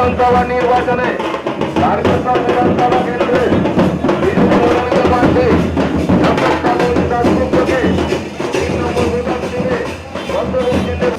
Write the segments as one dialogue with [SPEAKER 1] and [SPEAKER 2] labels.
[SPEAKER 1] বিধানসভা নির্বাচনে তারকেশ্বর বিধানসভা কেন্দ্রে বিজেপি মনোনীত প্রার্থী ডক্টর শ্যামল দাশগুপ্তকে 3 নম্বর ভোটার থেকে ভদ্রবর্তীদের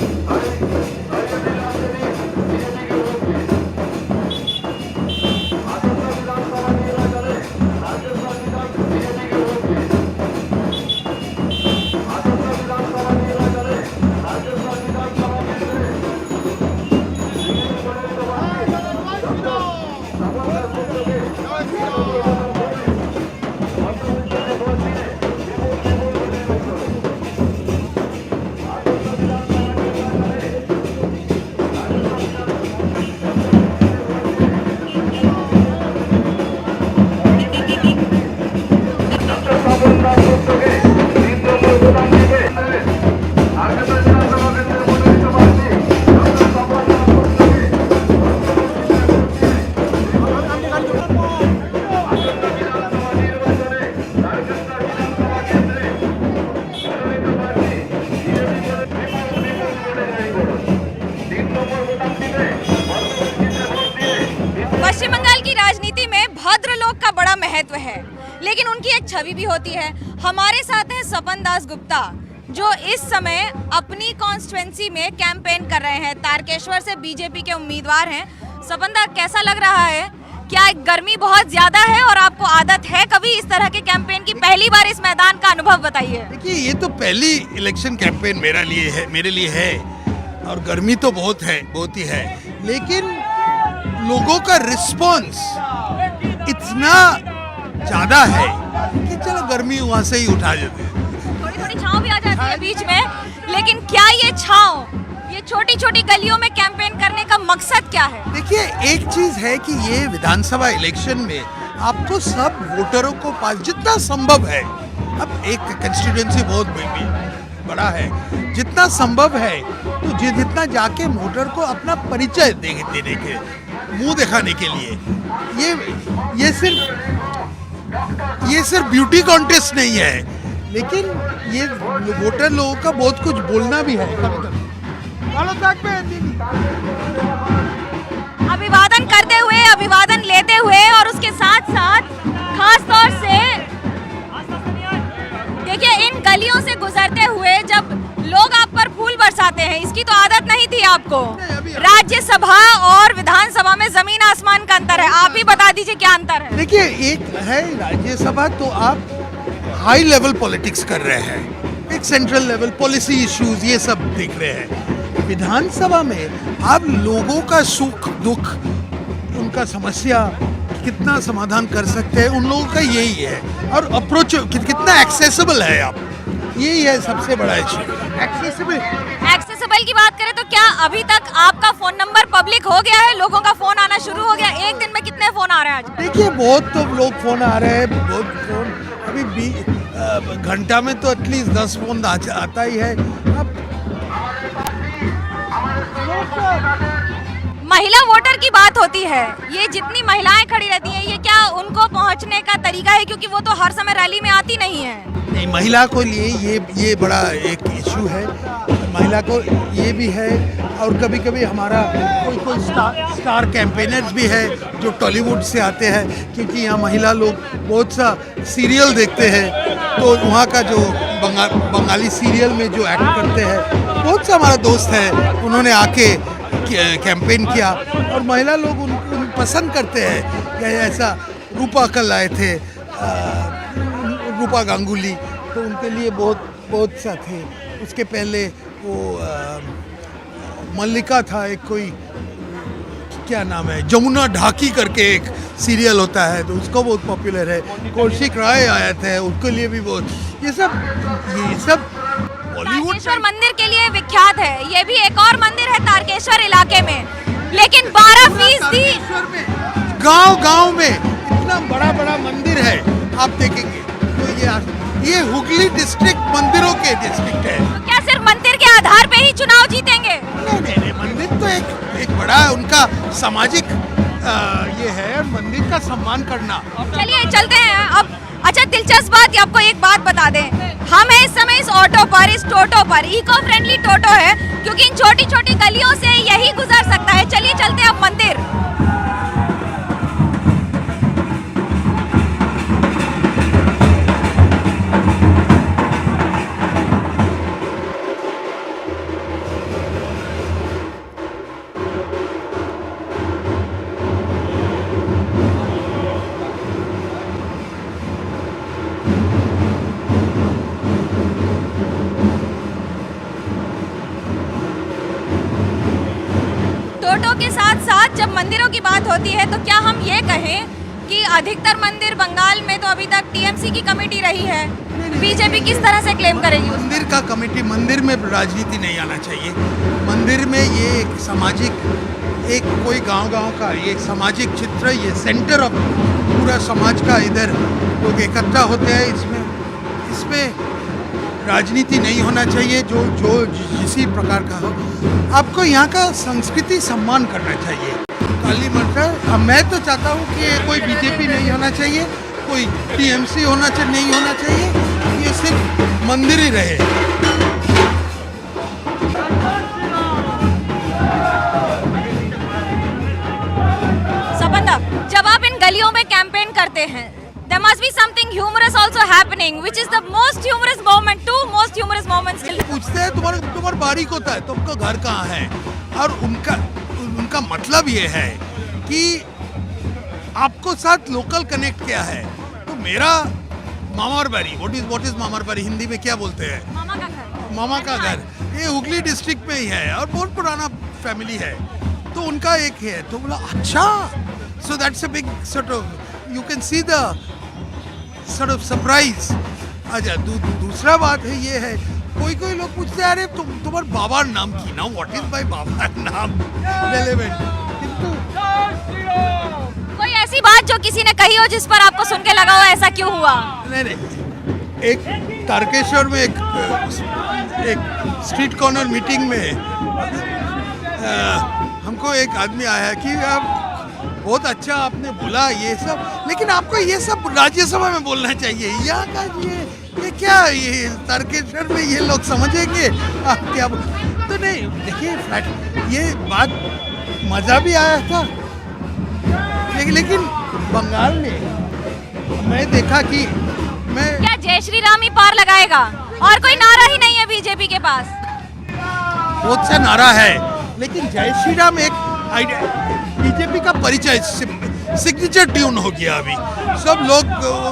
[SPEAKER 2] पश्चिम बंगाल की राजनीति में भद्र लोग का बड़ा महत्व है, लेकिन उनकी एक छवि भी होती है। हमारे साथ हैं सपन दास गुप्ता, जो इस समय अपनी कॉन्स्टिट्यूएंसी में कैंपेन कर रहे हैं। तारकेश्वर से बीजेपी के उम्मीदवार हैं। सपन दा, कैसा लग रहा है? क्या गर्मी बहुत ज्यादा है और आपको आदत है कभी इस तरह के कैंपेन की? पहली बार इस मैदान का अनुभव बताइए।
[SPEAKER 3] देखिए, ये तो पहली इलेक्शन कैंपेन मेरे लिए है और गर्मी तो बहुत ही है, लेकिन लोगों का रिस्पॉन्स इतना ज्यादा है कि चलो गर्मी वहां से ही उठा देते हैं।
[SPEAKER 2] थोड़ी छांव भी आ जाती है बीच में, लेकिन क्या ये छांव, ये छोटी छोटी गलियों में कैंपेन करने का मकसद क्या है?
[SPEAKER 3] देखिए, एक चीज है कि ये विधानसभा इलेक्शन में आपको सब वोटरों को पास जितना संभव है, अब एक कंस्टिट्यूएंसी बहुत बड़ा है, जितना संभव है तो जितना जाके वोटर को अपना परिचय देने के, मुंह दिखाने के लिए, ये सिर्फ ब्यूटी कॉन्टेस्ट नहीं है, लेकिन ये वोटर लोगों का बहुत कुछ बोलना भी है।
[SPEAKER 2] अभिवादन करते हुए, अभिवादन लेते हुए और उसके साथ साथ खास तौर से देखिए, इन गलियों से गुजरते हुए जब लोग आप पर फूल बरसाते हैं, इसकी तो आदत नहीं थी आपको। राज्यसभा और विधानसभा में जमीन आसमान का अंतर है। आप ही बता दीजिए क्या अंतर है?
[SPEAKER 3] देखिए, एक है राज्यसभा, तो आप हाई लेवल पॉलिटिक्स कर रहे हैं, एक सेंट्रल लेवल पॉलिसी इश्यूज ये सब देख रहे हैं। विधानसभा में आप लोगों का सुख दुख, उनका समस्या कितना समाधान कर सकते हैं, उन लोगों का यही है। और अप्रोच कितना एक्सेसिबल है आप, यही है सबसे बड़ा इशू।
[SPEAKER 2] एक्सेसिबल की बात करें तो क्या अभी तक आपका फोन नंबर पब्लिक हो गया है? लोगों का फोन आना शुरू हो गया? एक दिन में कितने फोन आ रहे हैं आज?
[SPEAKER 3] देखिए, बहुत तो लोग फोन आ रहे हैं, बहुत फोन अभी घंटा में तो एटलीस्ट 10 फोन आता ही है। अब
[SPEAKER 2] महिला वोटर की बात होती है, ये जितनी महिलाएं खड़ी रहती हैं, ये क्या उनको पहुंचने का तरीका है? क्योंकि वो तो हर समय रैली में आती नहीं है।
[SPEAKER 3] नहीं, महिला को लिए ये बड़ा एक इशू है, महिला को ये भी है। और कभी कभी हमारा कोई स्टार कैंपेनर्स भी है जो टॉलीवुड से आते हैं, क्योंकि यहाँ महिला लोग बहुत सा सीरियल देखते हैं, तो वहाँ का जो बंगाली सीरियल में जो एक्ट करते हैं, बहुत सा हमारा दोस्त है, उन्होंने आके कैंपेन किया और महिला लोग उनको पसंद करते हैं। ऐसा रूपा कल आए थे, रूपा गांगुली, तो उनके लिए बहुत सा थे। उसके पहले वो मल्लिका था, एक कोई क्या नाम है, जमुना ढाकी करके एक सीरियल होता है, तो उसको बहुत पॉपुलर है। कौशिक राय आए थे, उनके लिए भी बहुत। ये सब बॉलीवुड
[SPEAKER 2] तारकेश्वर मंदिर के लिए विख्यात है। ये भी एक और मंदिर है तारकेश्वर इलाके में, लेकिन 12%
[SPEAKER 3] गांव में इतना बड़ा मंदिर है, आप देखेंगे तो ये हुगली डिस्ट्रिक्ट मंदिरों के डिस्ट्रिक्ट है।
[SPEAKER 2] तो क्या सिर्फ मंदिर के आधार पे ही चुनाव जीतेंगे?
[SPEAKER 3] नहीं, मंदिर तो एक बड़ा उनका सामाजिक ये है, मंदिर का सम्मान करना।
[SPEAKER 2] चलिए चलते हैं अब। अच्छा, दिलचस्प बात, आपको एक बात बता दें, हम हैं इस समय इस ऑटो पर, इस टोटो पर। इको फ्रेंडली टोटो है, क्योंकि इन छोटी छोटी गलियों से यही गुजर सकता है। चलिए चलते हैं अब मंदिर। के साथ साथ जब मंदिरों की बात होती है तो क्या हम ये कहें कि अधिकतर मंदिर बंगाल में तो अभी तक टीएमसी की कमेटी रही है, बीजेपी किस तरह से क्लेम करेगी उसको?
[SPEAKER 3] मंदिर का कमेटी, मंदिर में राजनीति नहीं आना चाहिए। मंदिर में ये एक सामाजिक, एक कोई गांव का ये एक सामाजिक चित्र, ये सेंटर ऑफ पूरा समाज का, इधर लोग इकट्ठा होते हैं, इसमें राजनीति नहीं होना चाहिए। जो जिसी प्रकार का हो, आपको यहाँ का संस्कृति सम्मान करना चाहिए। काली मंदिर, मैं तो चाहता हूँ कि कोई बीजेपी नहीं होना चाहिए, कोई टीएमसी नहीं होना चाहिए, ये सिर्फ मंदिर ही रहे।
[SPEAKER 2] सपंदा, जब आप इन गलियों में कैंपेन करते हैं, there must be something humorous also happening, which is the most humorous moment, two most humorous moments till.
[SPEAKER 3] पूछते हैं तुम्हारा बारी होता है, तुमको घर कहाँ है, और उनका मतलब ये है कि आपको साथ लोकल कनेक्ट क्या है। तो मेरा मामार बारी, व्हाट इज मामार बारी, हिंदी में क्या बोलते हैं? मामा का घर, ये हुगली डिस्ट्रिक्ट में ही है और बहुत पुराना फैमिली है। तो उनका एक है, तो बोला अच्छा, so that's a big sort of, you can see the sort of surprise. अच्छा, दूसरा बात है ये है, कोई लोग पूछते हैं अरे तुम्हार बाबार नाम की ना, व्हाट इज माय बाबार नाम, रेलेवेंट। किंतु
[SPEAKER 2] कोई ऐसी बात जो किसी ने कही हो जिस पर आपको सुन के लगा हो ऐसा क्यों हुआ?
[SPEAKER 3] नहीं, एक तारकेश्वर में एक स्ट्रीट कॉर्नर मीटिंग में हमको एक आदमी आया कि आप बहुत अच्छा आपने बोला ये सब, लेकिन आपको ये सब राज्यसभा में बोलना चाहिए। यहाँ का ये क्या, ये तारकेश्वर में ये लोग समझेंगे आप क्या तो नहीं। देखिए ये बात मज़ा भी आया था, लेकिन बंगाल में मैं देखा कि
[SPEAKER 2] क्या जय श्री राम ही पार लगाएगा और कोई नारा ही नहीं है बीजेपी के पास?
[SPEAKER 3] बहुत सा नारा है, लेकिन जय श्री राम एक बीजेपी का परिचय, सिग्नेचर ट्यून हो गया। अभी सब लोग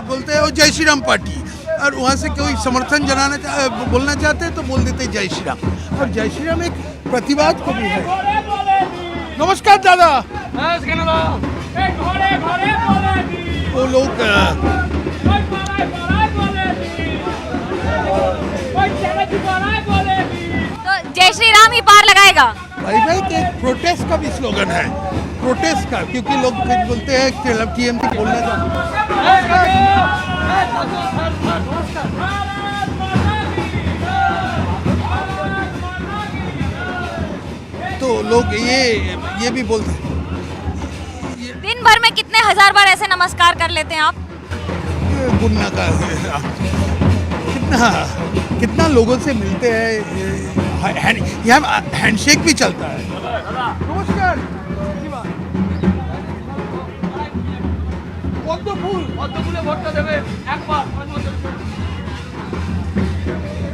[SPEAKER 3] बोलते हैं वो जय श्री राम पार्टी, और वहाँ से कोई समर्थन बोलना चाहते हैं तो बोल देते हैं जय श्री राम। और जय श्री राम एक प्रतिवाद को भी है। नमस्कार दादा। वो लोग
[SPEAKER 2] तो जय श्री राम ही पार लगाएगा।
[SPEAKER 3] भाई एक प्रोटेस्ट का भी स्लोगन है, प्रोटेस्ट का, क्योंकि लोग बोलते हैं कि टीएमसी बोलना चाहते तो लोग ये भी बोलते हैं।
[SPEAKER 2] दिन भर में कितने हजार बार ऐसे नमस्कार कर लेते हैं आप?
[SPEAKER 3] गुन्ना का कितना लोगों से मिलते हैं, यहाँ हैंडशेक भी चलता है। नमस्कार।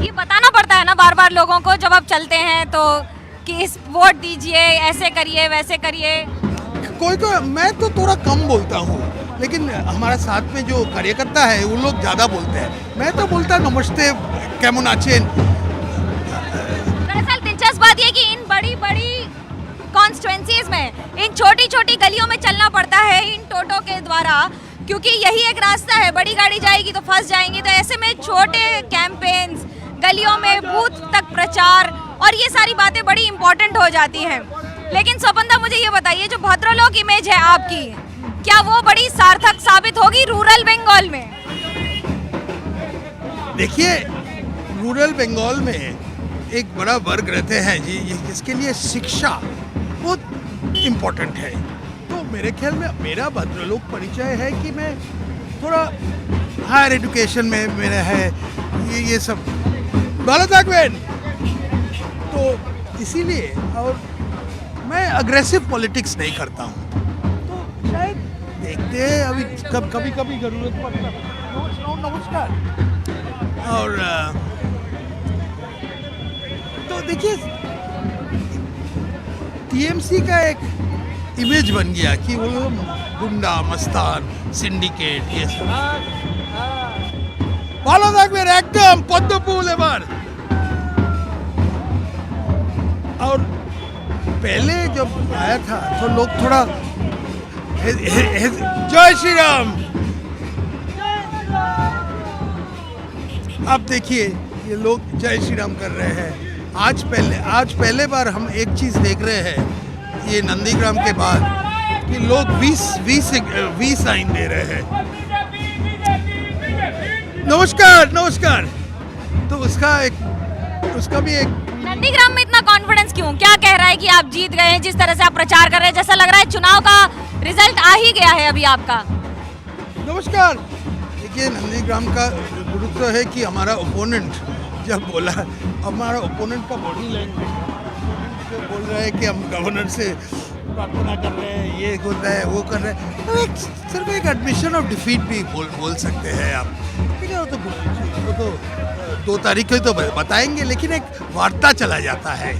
[SPEAKER 2] ये बताना पड़ता है ना बार बार लोगों को जब आप चलते हैं तो कि इस वोट दीजिए, ऐसे करिए वैसे करिए।
[SPEAKER 3] कोई मैं तो थोड़ा कम बोलता हूँ, लेकिन हमारे साथ में जो कार्यकर्ता है वो लोग ज़्यादा बोलते हैं। मैं तो बोलता नमस्ते, केमन आचेन।
[SPEAKER 2] दरअसल दिलचस्प बात ये कि इन बड़ी बड़ी कॉन्स्टिट्यूएंसीज में इन छोटी छोटी गलियों में चलना पड़ता है इन टोटो के द्वारा, क्योंकि यही एक रास्ता है, बड़ी गाड़ी जाएगी तो फंस जाएंगी। तो ऐसे में छोटे कैंपेन्स, गलियों में बूथ तक प्रचार और ये सारी बातें बड़ी इंपॉर्टेंट हो जाती हैं। लेकिन स्वपंदा, मुझे ये बताइए, जो भद्रलोक इमेज है आपकी, क्या वो बड़ी सार्थक साबित होगी रूरल बंगाल में?
[SPEAKER 3] देखिए, रूरल बंगाल में एक बड़ा वर्ग रहते हैं जी, जिसके लिए शिक्षा बहुत इम्पोर्टेंट है। तो मेरे ख्याल में मेरा भद्रलोक परिचय है कि मैं थोड़ा हायर एजुकेशन में मेरा है ये सब बालादागवेन, तो इसीलिए, और मैं अग्रेसिव पॉलिटिक्स नहीं करता हूँ। तो शायद देखते हैं, अभी कभी जरूरत पड़ता है। नमस्कार। और तो देखिए, टीएमसी का एक इमेज बन गया कि वो लोग गुंडा, मस्तान, सिंडिकेट, ये सब। बालादागवेन एकदम पद्मपुल एबार। और पहले जब आया था तो लोग थोड़ा जय श्री राम। अब देखिए ये लोग जय श्री राम कर रहे हैं। आज पहले बार हम एक चीज़ देख रहे हैं ये नंदीग्राम के बाद कि लोग 20 साइन दे रहे हैं। नमस्कार। तो उसका भी एक
[SPEAKER 2] नंदीग्राम में इतना कॉन्फिडेंस क्यों? क्या कह रहा है कि आप जीत गए हैं? जिस तरह से आप प्रचार कर रहे हैं जैसा लग रहा है चुनाव का रिजल्ट आ ही गया है अभी आपका।
[SPEAKER 3] नमस्कार। देखिए नंदीग्राम का गुरुत्व है कि हमारा ओपोनेंट जब बोला, हमारा ओपोनेंट का बॉडी लैंग्वेज बोल रहा है कि हम गवर्नर से प्रार्थना कर रहे हैं, ये होता है वो कर रहे हैं, तो सिर्फ एक एडमिशन ऑफ डिफीट भी बोल सकते हैं आप। ठीक है, वो तो 2 तारीख को तो बताएंगे, लेकिन एक वार्ता चला जाता है,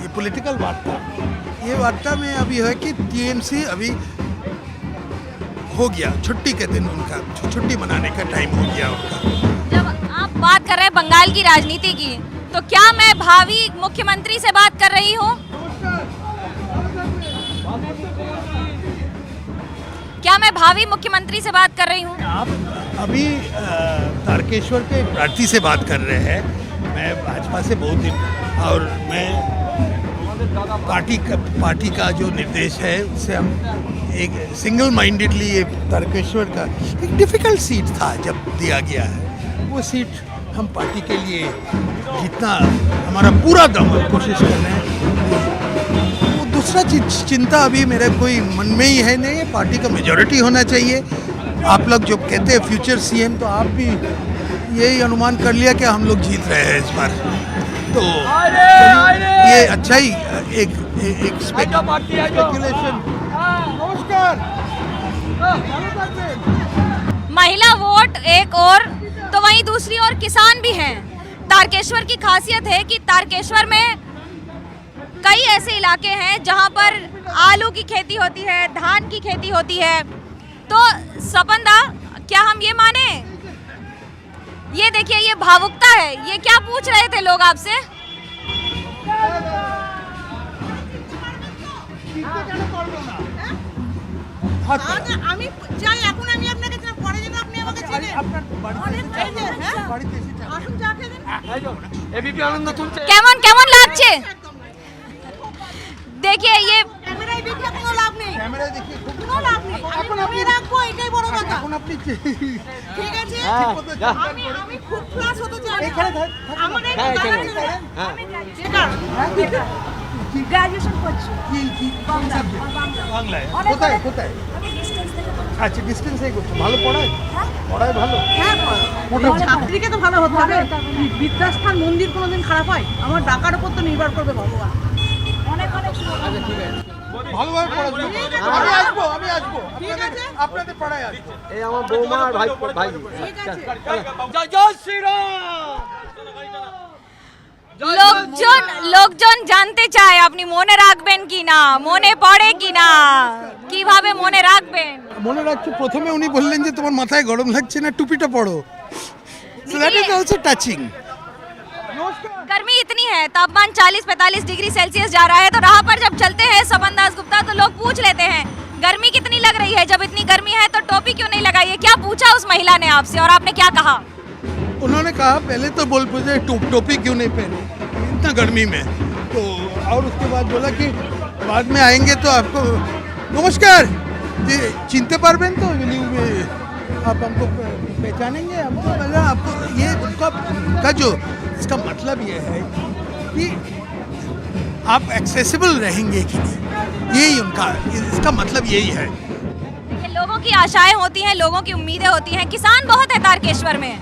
[SPEAKER 3] ये पॉलिटिकल वार्ता। ये वार्ता में अभी है कि टीएमसी अभी हो गया छुट्टी के दिन, उनका छुट्टी मनाने का टाइम हो गया उनका।
[SPEAKER 2] जब आप बात कर रहे हैं बंगाल की राजनीति की, तो क्या मैं भावी मुख्यमंत्री से बात कर रही हूँ? क्या मैं भावी मुख्यमंत्री से बात कर रही हूँ?
[SPEAKER 3] आप अभी तारकेश्वर के प्रार्थी से बात कर रहे हैं। मैं भाजपा से बहुत दिन, और मैं पार्टी का जो निर्देश है उससे हम एक सिंगल माइंडेडली ये तारकेश्वर का एक डिफ़िकल्ट सीट था जब दिया गया है, वो सीट हम पार्टी के लिए जितना हमारा पूरा दम कोशिश कर रहे हैं। वो दूसरा चिंता अभी मेरे कोई मन में ही है नहीं, पार्टी का मेजॉरिटी होना चाहिए। आप लोग जो कहते हैं फ्यूचर सीएम, तो आप भी यही अनुमान कर लिया कि हम लोग जीत रहे हैं इस बार, तो ये अच्छा ही एक स्पेकुलेशन। नमस्कार।
[SPEAKER 2] महिला वोट एक और, तो वहीं दूसरी ओर किसान भी हैं। तारकेश्वर की खासियत है कि तारकेश्वर में कई ऐसे इलाके हैं जहां पर आलू की खेती होती है, धान की खेती होती है। तो सपंदा, क्या हम ये माने? ये देखिए, ये भावुकता है। ये क्या पूछ रहे थे लोग आपसे?
[SPEAKER 4] আমি চাই এখন আমি আপনাকে চিনি, পরে যেন আপনি আমাকে চিনেন। আসুন চা খেয়ে দিন।
[SPEAKER 5] এবিপি আনন্দ তুলছে।
[SPEAKER 2] কেমন লাগছে? देखिए ये
[SPEAKER 4] ক্যামেরায় দেখলে কোনো লাভ নেই,
[SPEAKER 3] ক্যামেরায় দেখি
[SPEAKER 4] কোনো লাভ নেই। আমি মনে রাখবো, এটাই বড় কথা।
[SPEAKER 3] এখন আপনি
[SPEAKER 4] ঠিক আছে, আমি খুব ক্লাস হতে চাই।
[SPEAKER 3] এখানে থাক।
[SPEAKER 4] আমাকে
[SPEAKER 5] হ্যাঁ,
[SPEAKER 4] একটু
[SPEAKER 5] এখানে।
[SPEAKER 4] দাঁড়াতে দেন।
[SPEAKER 5] হ্যাঁ।
[SPEAKER 4] বেকার। গ্রাজুয়েশন করছি
[SPEAKER 3] কি বাংলায়? কোথায়? আচ্ছা, ডিস্টেন্স এই করছো, ভালো পড়ায় ভালো।
[SPEAKER 4] হ্যাঁ, ছাত্রীকে তো ভালো হতে হবে। বিদ্যাস্থান মন্দির কোনোদিন খারাপ হয়? আমার টাকার উপর তো নির্ভর করবে ভগবান। অনেক
[SPEAKER 3] ভালোভাবে পড়াশোনা করো।
[SPEAKER 4] ঠিক আছে।
[SPEAKER 3] আমি আসবো
[SPEAKER 4] ঠিক আছে।
[SPEAKER 3] আপনাদের পাড়ায় আসবো।
[SPEAKER 5] এই আমার বৌমা আর ভাই।
[SPEAKER 4] ঠিক আছে।
[SPEAKER 5] জয় শ্রীরাম।
[SPEAKER 2] লোকজন জানতে চায় আপনি মনে রাখবেন কিনা, মনে পড়ে কিনা, কিভাবে মনে রাখবেন?
[SPEAKER 3] মনে রাখছো, প্রথমে উনি বললেন যে তোমার মাথায় গরম লাগছে না, টুপিটা পড়ো। So that is also touching.
[SPEAKER 2] गर्मी इतनी है, तापमान 40-45 डिग्री सेल्सियस जा रहा है, तो राह पर जब चलते हैं सपन दास गुप्ता तो लोग पूछ लेते हैं गर्मी कितनी लग रही है? जब इतनी गर्मी है तो टोपी क्यों नहीं लगाई है? क्या पूछा उस महिला ने आपसे और आपने क्या कहा?
[SPEAKER 3] उन्होंने कहा, पहले तो बोल पूछे टोपी क्यों नहीं पहने इतना गर्मी में, तो और उसके बाद बोला कि बाद में आएंगे तो आपको नमस्कार जी चिंते पारबेन, तो आप हमको पहचानेंगे, हमको लगा आपको। ये उनका जो इसका मतलब ये है कि आप एक्सेसिबल रहेंगे कि नहीं, यही उनका इसका मतलब यही है।
[SPEAKER 2] देखिए, लोगों की आशाएं होती हैं, लोगों की उम्मीदें होती हैं। किसान बहुत है तारकेश्वर में,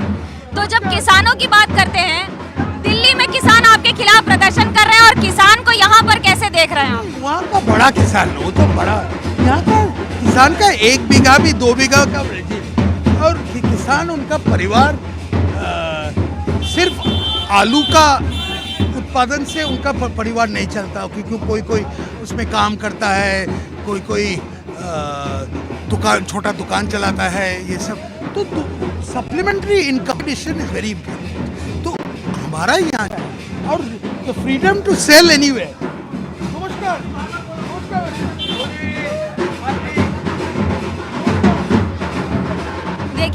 [SPEAKER 2] तो जब किसानों की बात करते हैं, दिल्ली में किसान आपके खिलाफ प्रदर्शन कर रहे हैं और किसान को यहाँ पर कैसे देख रहे हैं आप?
[SPEAKER 3] वहाँ का बड़ा किसान, वो तो बड़ा, यहाँ का किसान का 1 बीघा भी 2 बीघा का, और किसान उनका परिवार सिर्फ आलू का उत्पादन से उनका परिवार नहीं चलता, क्योंकि कोई उसमें काम करता है, कोई दुकान, छोटा दुकान चलाता है, ये सब। तो supplementary income is very important. तो हमारा यहाँ और फ्रीडम टू सेल एनीवेयर। नमस्कार।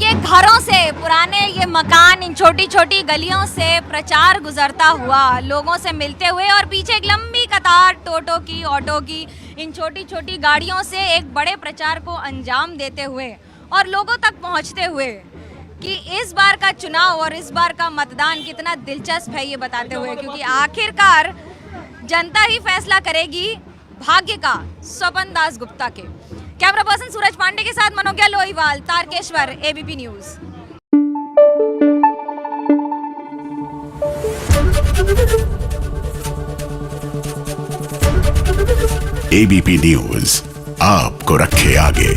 [SPEAKER 2] देखिए घरों से, पुराने ये मकान, इन छोटी छोटी गलियों से प्रचार गुजरता हुआ, लोगों से मिलते हुए, और पीछे एक लंबी कतार टोटो की, ऑटो की, इन छोटी छोटी गाड़ियों से एक बड़े प्रचार को अंजाम देते हुए और लोगों तक पहुंचते हुए कि इस बार का चुनाव और इस बार का मतदान कितना दिलचस्प है, ये बताते हुए, क्योंकि आखिरकार जनता ही फैसला करेगी भाग्य का स्वपन दास गुप्ता के। कैमरा पर्सन सूरज पांडे के साथ Manogya Loiwal, Tarkeshwar, ABP news.
[SPEAKER 6] ABP news आपको रखे आगे।